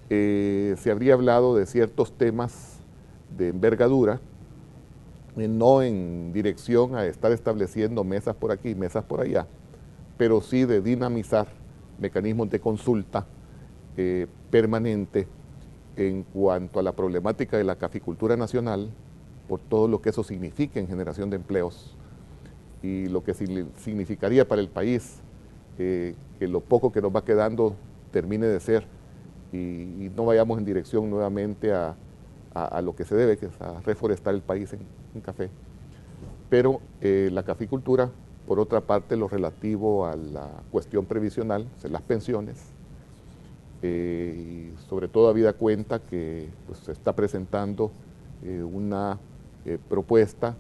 E: se habría hablado de ciertos temas de envergadura, no en dirección a estar estableciendo mesas por aquí, mesas por allá, pero sí de dinamizar mecanismos de consulta permanente en cuanto a la problemática de la caficultura nacional, por todo lo que eso significa en generación de empleos y lo que significaría para el país que lo poco que nos va quedando termine de ser y no vayamos en dirección nuevamente a lo que se debe, que es a reforestar el país en café. Pero la caficultura, por otra parte, lo relativo a la cuestión previsional, o sea, las pensiones, y sobre todo habida cuenta que pues, se está presentando una propuesta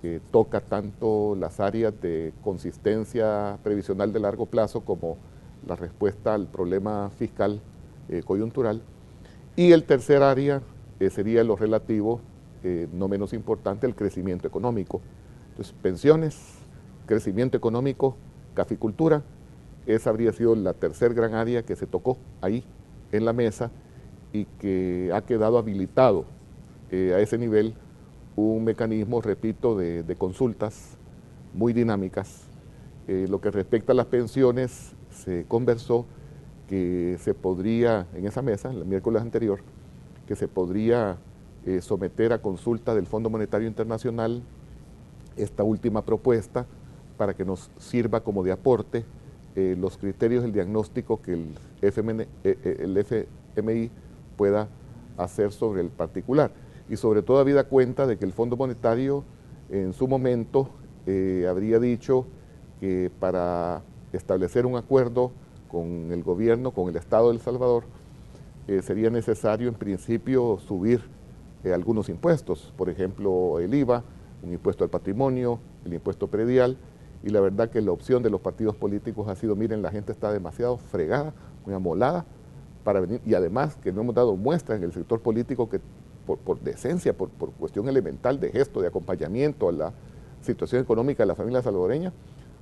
E: que toca tanto las áreas de consistencia previsional de largo plazo como la respuesta al problema fiscal coyuntural. Y el tercer área sería lo relativo, no menos importante, el crecimiento económico. Entonces, pensiones, crecimiento económico, caficultura, esa habría sido la tercer gran área que se tocó ahí en la mesa y que ha quedado habilitado a ese nivel un mecanismo, repito, de consultas muy dinámicas. Lo que respecta a las pensiones, se conversó que se podría, en esa mesa, el miércoles anterior, que se podría someter a consulta del Fondo Monetario Internacional esta última propuesta para que nos sirva como de aporte los criterios del diagnóstico que el FMI pueda hacer sobre el particular. Y sobre todo habida cuenta de que el Fondo Monetario en su momento habría dicho que para establecer un acuerdo con el gobierno, con el Estado de El Salvador, sería necesario en principio subir algunos impuestos, por ejemplo el IVA, un impuesto al patrimonio, el impuesto predial, y la verdad que la opción de los partidos políticos ha sido, miren, la gente está demasiado fregada, muy amolada para venir, y además que no hemos dado muestras en el sector político que por decencia, por cuestión elemental de gesto, de acompañamiento a la situación económica de la familia salvadoreña,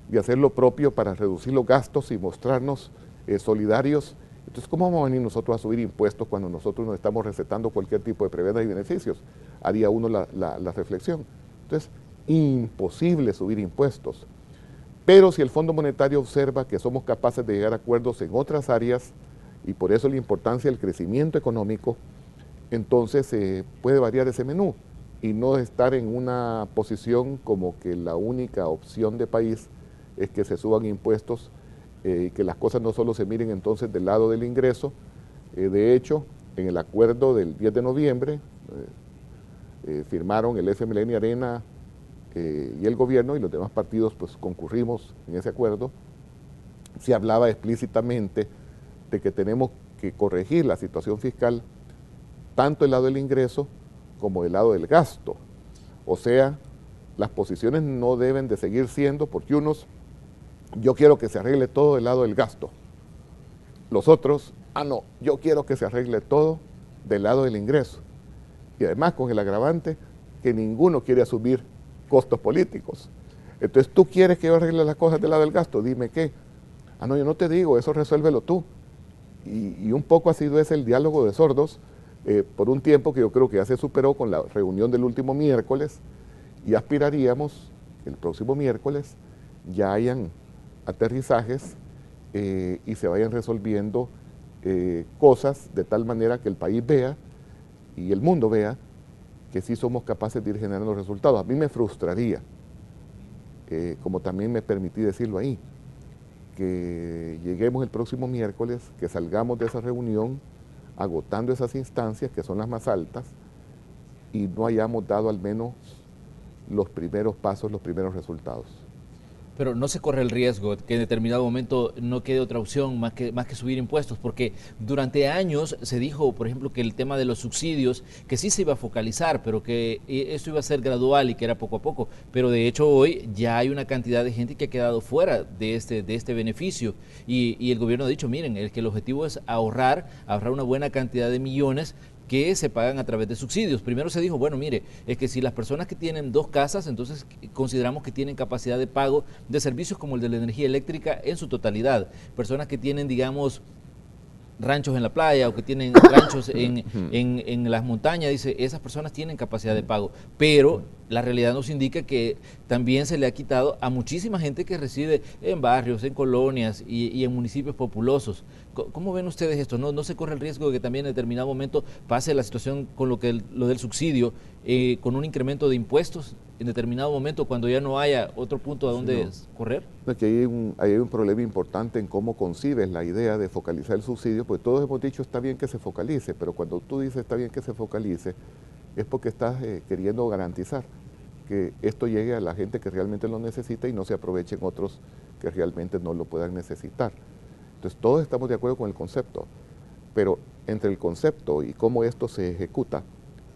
E: de hacer lo propio para reducir los gastos y mostrarnos solidarios. Entonces, ¿cómo vamos a venir nosotros a subir impuestos cuando nosotros nos estamos recetando cualquier tipo de prebendas y beneficios? Haría uno la reflexión. Entonces, imposible subir impuestos. Pero si el Fondo Monetario observa que somos capaces de llegar a acuerdos en otras áreas, y por eso la importancia del crecimiento económico, entonces puede variar ese menú. y no estar en una posición como que la única opción de país es que se suban impuestos y que las cosas no solo se miren entonces del lado del ingreso. De hecho, en el acuerdo del 10 de noviembre firmaron el FMLN y Arena y el gobierno, y los demás partidos pues concurrimos en ese acuerdo. Se hablaba explícitamente de que tenemos que corregir la situación fiscal tanto del lado del ingreso como del lado del gasto. O sea, las posiciones no deben de seguir siendo, porque unos, yo quiero que se arregle todo del lado del gasto. Los otros, no, yo quiero que se arregle todo del lado del ingreso. Y además con el agravante que ninguno quiere asumir costos políticos. Entonces, ¿tú quieres que yo arregle las cosas del lado del gasto? Dime qué. No, yo no te digo, eso resuélvelo tú. Y un poco ha sido ese el diálogo de sordos por un tiempo que yo creo que ya se superó con la reunión del último miércoles, y aspiraríamos que el próximo miércoles ya hayan aterrizajes y se vayan resolviendo cosas de tal manera que el país vea y el mundo vea que sí somos capaces de ir generando resultados. A mí me frustraría, como también me permití decirlo ahí, que lleguemos el próximo miércoles, que salgamos de esa reunión agotando esas instancias que son las más altas y no hayamos dado al menos los primeros pasos, los primeros resultados.
A: Pero no se corre el riesgo que en determinado momento no quede otra opción más que subir impuestos, porque durante años se dijo, por ejemplo, que el tema de los subsidios, que sí se iba a focalizar, pero que esto iba a ser gradual y que era poco a poco. Pero de hecho hoy ya hay una cantidad de gente que ha quedado fuera de este beneficio, y el gobierno ha dicho, miren, el objetivo es ahorrar una buena cantidad de millones que se pagan a través de subsidios. Primero se dijo, bueno, mire, es que si las personas que tienen 2 casas, entonces consideramos que tienen capacidad de pago de servicios como el de la energía eléctrica en su totalidad. Personas que tienen, digamos, ranchos en la playa o que tienen ranchos en las montañas, dice, esas personas tienen capacidad de pago, pero la realidad nos indica que también se le ha quitado a muchísima gente que reside en barrios, en colonias y en municipios populosos. ¿Cómo ven ustedes esto? ¿No se corre el riesgo de que también en determinado momento pase la situación con lo del subsidio, con un incremento de impuestos en determinado momento cuando ya no haya otro punto a donde correr?
E: Aquí hay un problema importante en cómo concibes la idea de focalizar el subsidio, porque todos hemos dicho está bien que se focalice, pero cuando tú dices está bien que se focalice, es porque estás queriendo garantizar que esto llegue a la gente que realmente lo necesita y no se aprovechen otros que realmente no lo puedan necesitar. Entonces todos estamos de acuerdo con el concepto, pero entre el concepto y cómo esto se ejecuta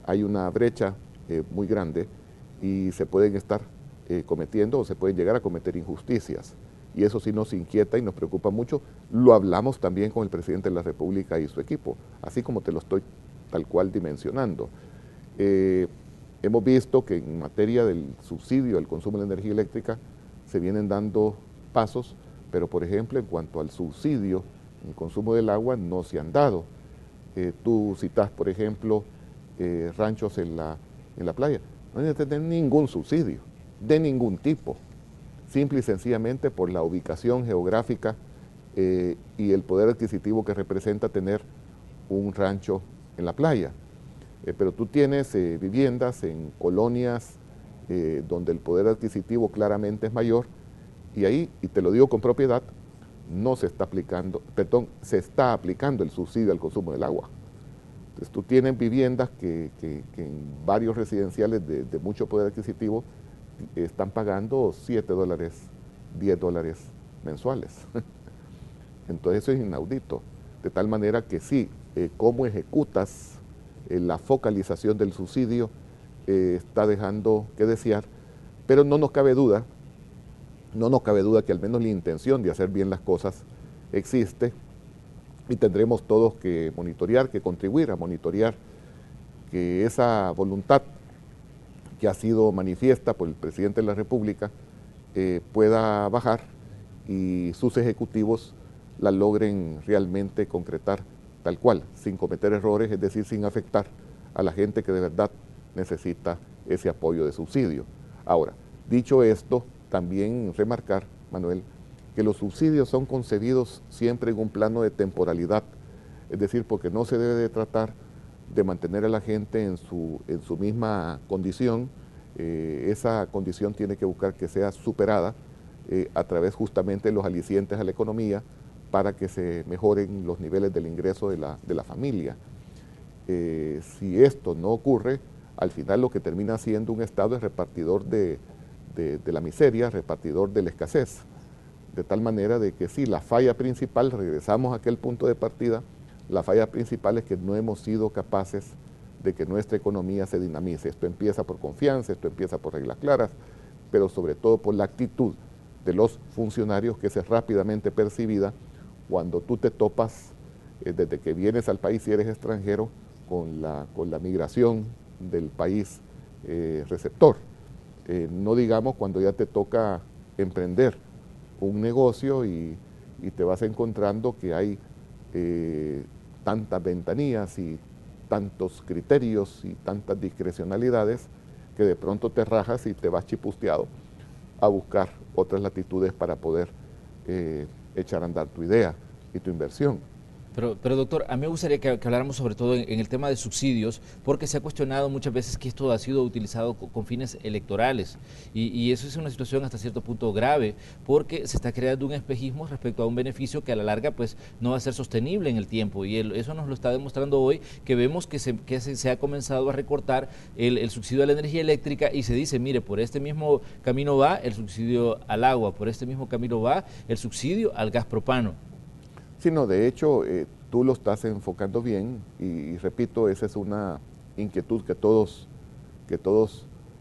E: hay una brecha muy grande y se pueden estar cometiendo o se pueden llegar a cometer injusticias. Y eso sí nos inquieta y nos preocupa mucho. Lo hablamos también con el presidente de la República y su equipo, así como te lo estoy tal cual dimensionando. Hemos visto que en materia del subsidio al consumo de la energía eléctrica se vienen dando pasos, pero por ejemplo en cuanto al subsidio en el consumo del agua no se han dado. Tú citas por ejemplo ranchos en la playa, no hay que tener ningún subsidio, de ningún tipo, simple y sencillamente por la ubicación geográfica y el poder adquisitivo que representa tener un rancho en la playa. Pero tú tienes viviendas en colonias donde el poder adquisitivo claramente es mayor, y ahí, y te lo digo con propiedad, no se está aplicando, se está aplicando el subsidio al consumo del agua. Entonces tú tienes viviendas que en varios residenciales de mucho poder adquisitivo están pagando $7, $10 mensuales. Entonces eso es inaudito, de tal manera que sí, cómo ejecutas la focalización del subsidio está dejando que desear, pero no nos cabe duda que al menos la intención de hacer bien las cosas existe, y tendremos todos que monitorear, que contribuir a monitorear que esa voluntad que ha sido manifiesta por el presidente de la República pueda bajar y sus ejecutivos la logren realmente concretar tal cual, sin cometer errores, es decir, sin afectar a la gente que de verdad necesita ese apoyo de subsidio. Ahora, dicho esto, también remarcar, Manuel, que los subsidios son concebidos siempre en un plano de temporalidad, es decir, porque no se debe de tratar de mantener a la gente en su misma condición. Esa condición tiene que buscar que sea superada a través justamente de los alicientes a la economía para que se mejoren los niveles del ingreso de la familia. Si esto no ocurre, al final lo que termina siendo un Estado es repartidor de la miseria, repartidor de la escasez. De tal manera de que sí, la falla principal, regresamos a aquel punto de partida, la falla principal es que no hemos sido capaces de que nuestra economía se dinamice. Esto empieza por confianza, esto empieza por reglas claras, pero sobre todo por la actitud de los funcionarios que es rápidamente percibida cuando tú te topas desde que vienes al país si eres extranjero con la migración del país receptor. No digamos cuando ya te toca emprender un negocio y te vas encontrando que hay tantas ventanillas y tantos criterios y tantas discrecionalidades que de pronto te rajas y te vas chipusteado a buscar otras latitudes para poder echar a andar tu idea y tu inversión.
A: Pero doctor, a mí me gustaría que habláramos sobre todo en el tema de subsidios, porque se ha cuestionado muchas veces que esto ha sido utilizado con fines electorales y eso es una situación hasta cierto punto grave, porque se está creando un espejismo respecto a un beneficio que a la larga pues no va a ser sostenible en el tiempo, y eso nos lo está demostrando hoy, que vemos que se ha comenzado a recortar el subsidio a la energía eléctrica y se dice, mire, por este mismo camino va el subsidio al agua, por este mismo camino va el subsidio al gas propano.
E: Sí, no, de hecho, tú lo estás enfocando bien y repito, esa es una inquietud que todos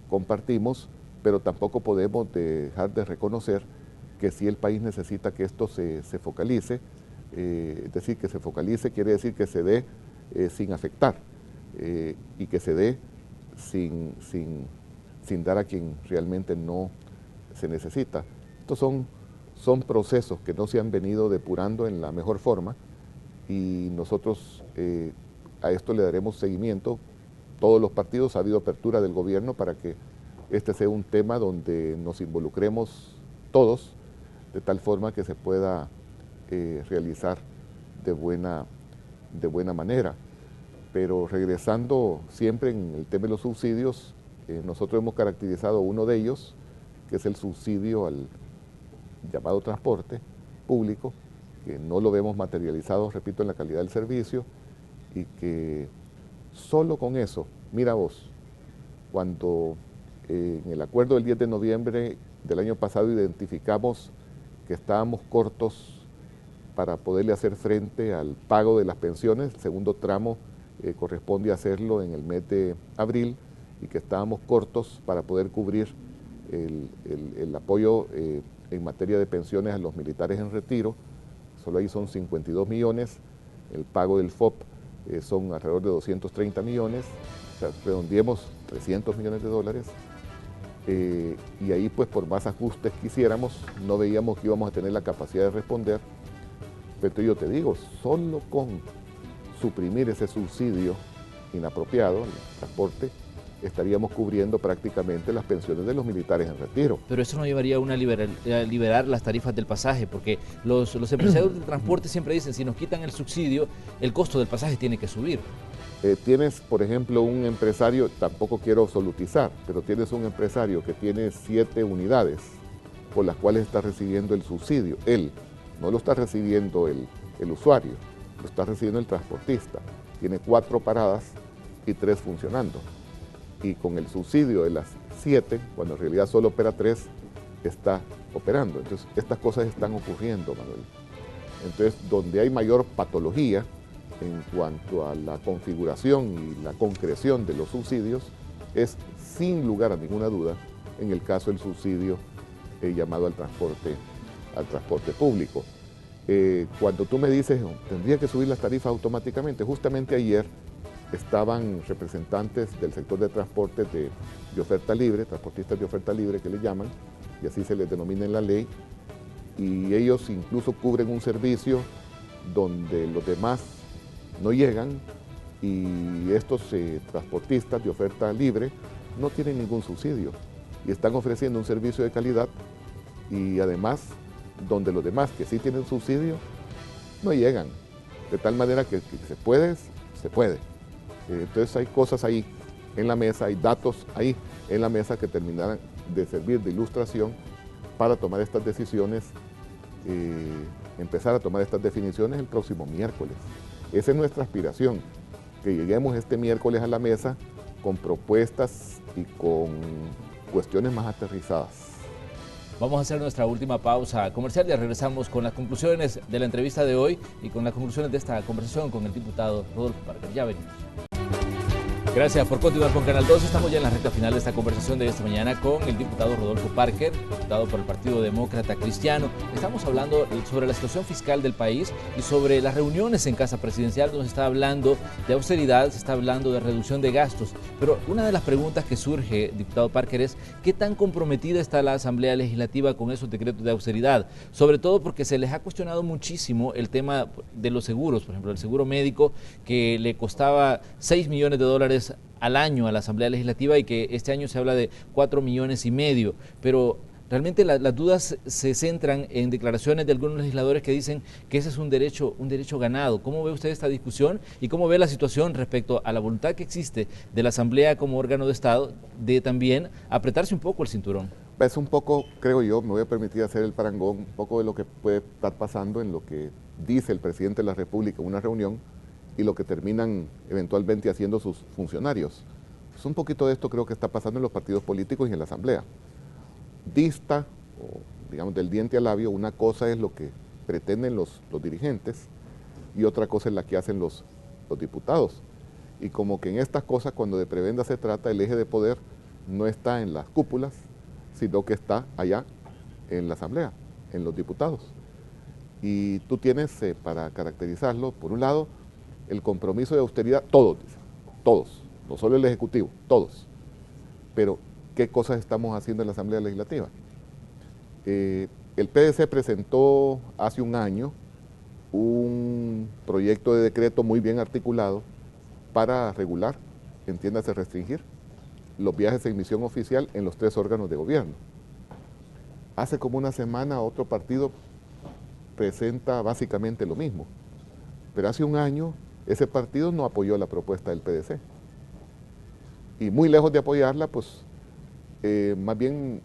E: compartimos, pero tampoco podemos dejar de reconocer que si el país necesita que esto se focalice, es decir, que se focalice quiere decir que se dé sin afectar y que se dé sin dar a quien realmente no se necesita. Estos son procesos que no se han venido depurando en la mejor forma y nosotros a esto le daremos seguimiento. Todos los partidos, ha habido apertura del gobierno para que este sea un tema donde nos involucremos todos de tal forma que se pueda realizar de buena manera. Pero regresando siempre en el tema de los subsidios, nosotros hemos caracterizado uno de ellos, que es el subsidio al llamado transporte público, que no lo vemos materializado, repito, en la calidad del servicio y que solo con eso, mira vos, cuando en el acuerdo del 10 de noviembre del año pasado identificamos que estábamos cortos para poderle hacer frente al pago de las pensiones, el segundo tramo corresponde hacerlo en el mes de abril y que estábamos cortos para poder cubrir el apoyo en materia de pensiones a los militares en retiro, solo ahí son 52 millones, el pago del FOP son alrededor de 230 millones, o sea, redondeemos 300 millones de dólares, y ahí pues por más ajustes que hiciéramos, no veíamos que íbamos a tener la capacidad de responder, pero yo te digo, solo con suprimir ese subsidio inapropiado, el transporte, estaríamos cubriendo prácticamente las pensiones de los militares en retiro.
A: Pero eso no llevaría a liberar las tarifas del pasaje, porque los empresarios del transporte siempre dicen, si nos quitan el subsidio, el costo del pasaje tiene que subir.
E: Tienes, por ejemplo, un empresario, tampoco quiero absolutizar, pero tienes un empresario que tiene 7 unidades por las cuales está recibiendo el subsidio. Él no lo está recibiendo el usuario, lo está recibiendo el transportista. Tiene 4 paradas y 3 funcionando. Y con el subsidio de las 7, cuando en realidad solo opera 3, está operando. Entonces, estas cosas están ocurriendo, Manuel. Entonces, donde hay mayor patología en cuanto a la configuración y la concreción de los subsidios, es sin lugar a ninguna duda en el caso del subsidio llamado al transporte público. Cuando tú me dices, tendría que subir las tarifas automáticamente, justamente ayer estaban representantes del sector de transporte de oferta libre, transportistas de oferta libre que le llaman, y así se les denomina en la ley, y ellos incluso cubren un servicio donde los demás no llegan y estos transportistas de oferta libre no tienen ningún subsidio y están ofreciendo un servicio de calidad y además donde los demás que sí tienen subsidio no llegan, de tal manera que se puede, Entonces hay cosas ahí en la mesa, hay datos ahí en la mesa que terminarán de servir de ilustración para tomar estas decisiones, empezar a tomar estas definiciones el próximo miércoles. Esa es nuestra aspiración, que lleguemos este miércoles a la mesa con propuestas y con cuestiones más aterrizadas.
A: Vamos a hacer nuestra última pausa comercial y regresamos con las conclusiones de la entrevista de hoy y con las conclusiones de esta conversación con el diputado Rodolfo Parker. Ya venimos. Gracias por continuar con Canal 2. Estamos ya en la recta final de esta conversación de esta mañana con el diputado Rodolfo Parker, diputado por el Partido Demócrata Cristiano. Estamos hablando sobre la situación fiscal del país y sobre las reuniones en Casa Presidencial, donde se está hablando de austeridad, se está hablando de reducción de gastos. Pero una de las preguntas que surge, diputado Parker, es ¿qué tan comprometida está la Asamblea Legislativa con esos decretos de austeridad? Sobre todo porque se les ha cuestionado muchísimo el tema de los seguros, por ejemplo, el seguro médico, que le costaba $6 millones al año a la Asamblea Legislativa y que este año se habla de 4,5 millones, pero realmente las dudas se centran en declaraciones de algunos legisladores que dicen que ese es un derecho ganado. ¿Cómo ve usted esta discusión y cómo ve la situación respecto a la voluntad que existe de la Asamblea como órgano de Estado de también apretarse un poco el cinturón?
E: Es un poco, creo yo, me voy a permitir hacer el parangón, un poco de lo que puede estar pasando en lo que dice el presidente de la República en una reunión y lo que terminan eventualmente haciendo sus funcionarios. Pues un poquito de esto creo que está pasando en los partidos políticos y en la Asamblea. Dista, o digamos del diente al labio, una cosa es lo que pretenden los dirigentes y otra cosa es la que hacen los diputados. Y como que en estas cosas, cuando de prebenda se trata, el eje de poder no está en las cúpulas, sino que está allá en la Asamblea, en los diputados. Y tú tienes, para caracterizarlo, por un lado, el compromiso de austeridad, todos, no solo el Ejecutivo, todos. Pero, ¿qué cosas estamos haciendo en la Asamblea Legislativa? El PDC presentó hace un año un proyecto de decreto muy bien articulado para regular, entiéndase restringir, los viajes en misión oficial en los 3 órganos de gobierno. Hace como una semana otro partido presenta básicamente lo mismo, pero hace un año ese partido no apoyó la propuesta del PDC. Y muy lejos de apoyarla, pues más bien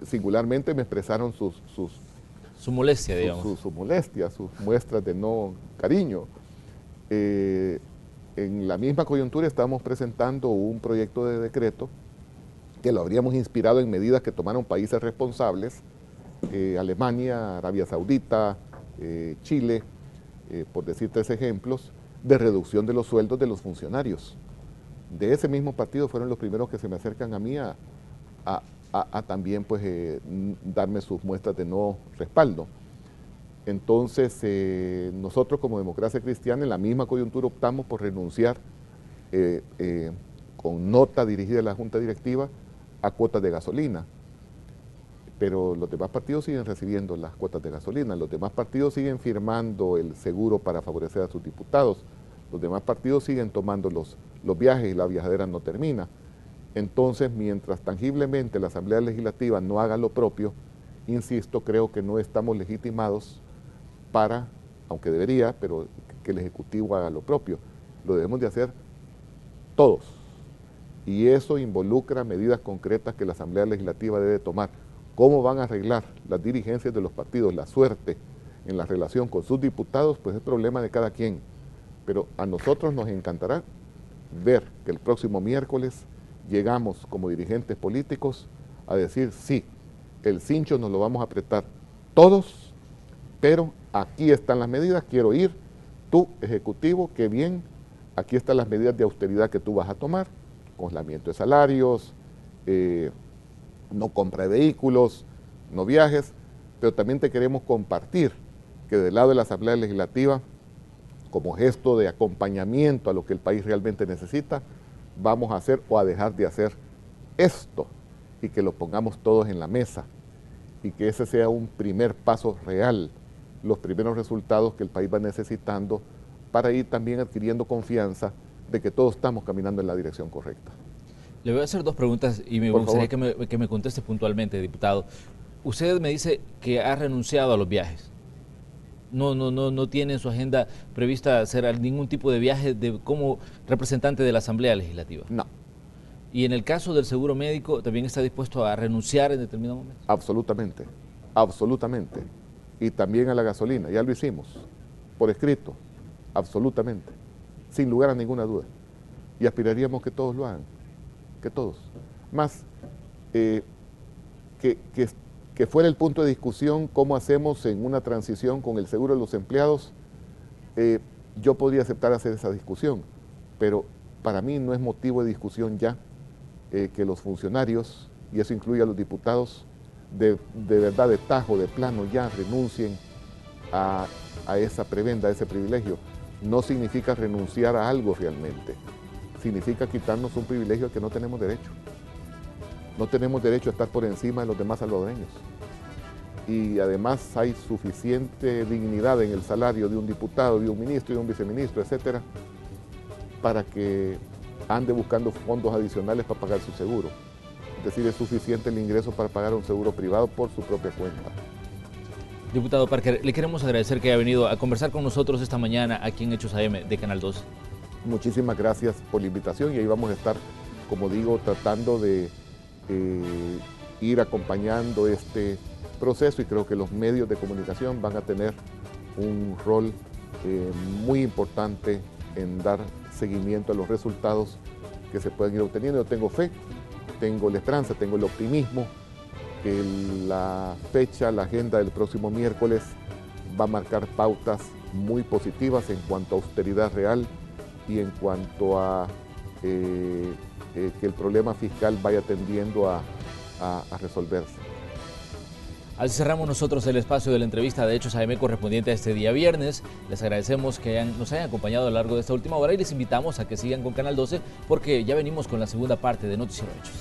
E: singularmente me expresaron
A: su molestia, digamos.
E: Su molestia, sus muestras de no cariño. En la misma coyuntura estábamos presentando un proyecto de decreto que lo habríamos inspirado en medidas que tomaron países responsables, Alemania, Arabia Saudita, Chile, por decir 3 ejemplos, de reducción de los sueldos de los funcionarios. De ese mismo partido fueron los primeros que se me acercan a mí a también pues, darme sus muestras de no respaldo. Entonces, nosotros como Democracia Cristiana, en la misma coyuntura optamos por renunciar con nota dirigida a la Junta Directiva a cuotas de gasolina. Pero los demás partidos siguen recibiendo las cuotas de gasolina, los demás partidos siguen firmando el seguro para favorecer a sus diputados, los demás partidos siguen tomando los viajes y la viajadera no termina. Entonces, mientras tangiblemente la Asamblea Legislativa no haga lo propio, insisto, creo que no estamos legitimados para, aunque debería, pero que el Ejecutivo haga lo propio. Lo debemos de hacer todos. Y eso involucra medidas concretas que la Asamblea Legislativa debe tomar. ¿Cómo van a arreglar las dirigencias de los partidos la suerte en la relación con sus diputados? Pues es problema de cada quien. Pero a nosotros nos encantará ver que el próximo miércoles llegamos como dirigentes políticos a decir sí, el cincho nos lo vamos a apretar todos, pero aquí están las medidas, quiero ir, tú, Ejecutivo, qué bien, aquí están las medidas de austeridad que tú vas a tomar, congelamiento de salarios, no compra de vehículos, no viajes, pero también te queremos compartir que del lado de la Asamblea Legislativa, como gesto de acompañamiento a lo que el país realmente necesita, vamos a hacer o a dejar de hacer esto y que lo pongamos todos en la mesa y que ese sea un primer paso real, los primeros resultados que el país va necesitando para ir también adquiriendo confianza de que todos estamos caminando en la dirección correcta.
A: Le voy a hacer 2 preguntas y me gustaría que me conteste puntualmente, diputado. Usted me dice que ha renunciado a los viajes. no tiene en su agenda prevista hacer ningún tipo de viaje como representante de la Asamblea Legislativa.
E: No.
A: Y en el caso del seguro médico, ¿también está dispuesto a renunciar en determinado momento?
E: Absolutamente, absolutamente. Y también a la gasolina, ya lo hicimos, por escrito, absolutamente, sin lugar a ninguna duda. Y aspiraríamos que todos lo hagan, que todos. Más, que fuera el punto de discusión cómo hacemos en una transición con el seguro de los empleados, yo podría aceptar hacer esa discusión, pero para mí no es motivo de discusión ya que los funcionarios, y eso incluye a los diputados, de verdad, de tajo, de plano, ya renuncien a esa prebenda, a ese privilegio. No significa renunciar a algo realmente, significa quitarnos un privilegio al que no tenemos derecho. No tenemos derecho a estar por encima de los demás salvadoreños. Y además hay suficiente dignidad en el salario de un diputado, de un ministro, de un viceministro, etcétera, para que ande buscando fondos adicionales para pagar su seguro. Es decir, es suficiente el ingreso para pagar un seguro privado por su propia cuenta.
A: Diputado Parker, le queremos agradecer que haya venido a conversar con nosotros esta mañana aquí en Hechos AM de Canal 2.
E: Muchísimas gracias por la invitación y ahí vamos a estar, como digo, tratando de ir acompañando este proceso, y creo que los medios de comunicación van a tener un rol muy importante en dar seguimiento a los resultados que se pueden ir obteniendo. Yo tengo fe, tengo la esperanza, tengo el optimismo que la fecha, la agenda del próximo miércoles va a marcar pautas muy positivas en cuanto a austeridad real y en cuanto a que el problema fiscal vaya tendiendo a resolverse.
A: Así cerramos nosotros el espacio de la entrevista de Hechos AM correspondiente a este día viernes. Les agradecemos que nos hayan acompañado a lo largo de esta última hora y les invitamos a que sigan con Canal 12 porque ya venimos con la segunda parte de Noticiero Hechos.